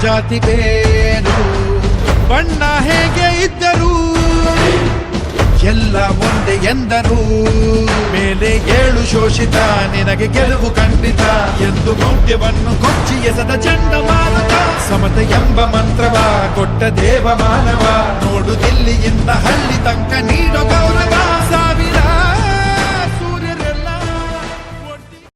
ಜಾತಿ ಬೇರು ಬಣ್ಣ ಹೇಗೆ ಇದ್ದರು ಎಲ್ಲ ಒಂದೇ ಎಂದರು ಮೇಲೆ ಏಳು ಶೋಷಿತ ನಿನಗೆ ಗೆಲುವು ಖಂಡಿತ ಎಂದು ಮೌಢ್ಯವನ್ನು ಕೊಚ್ಚಿ ಎಸೆದ ಚಂಡಮಾರುತ ಸಮತೆ ಎಂಬ ಮಂತ್ರವ ಕೊಟ್ಟ ದೇವ ಮಾನವ ನೋಡು ದಿಲ್ಲಿಯಿಂದ ಹಳ್ಳಿ ತನಕ ನೀಡೋ ಗೌರವ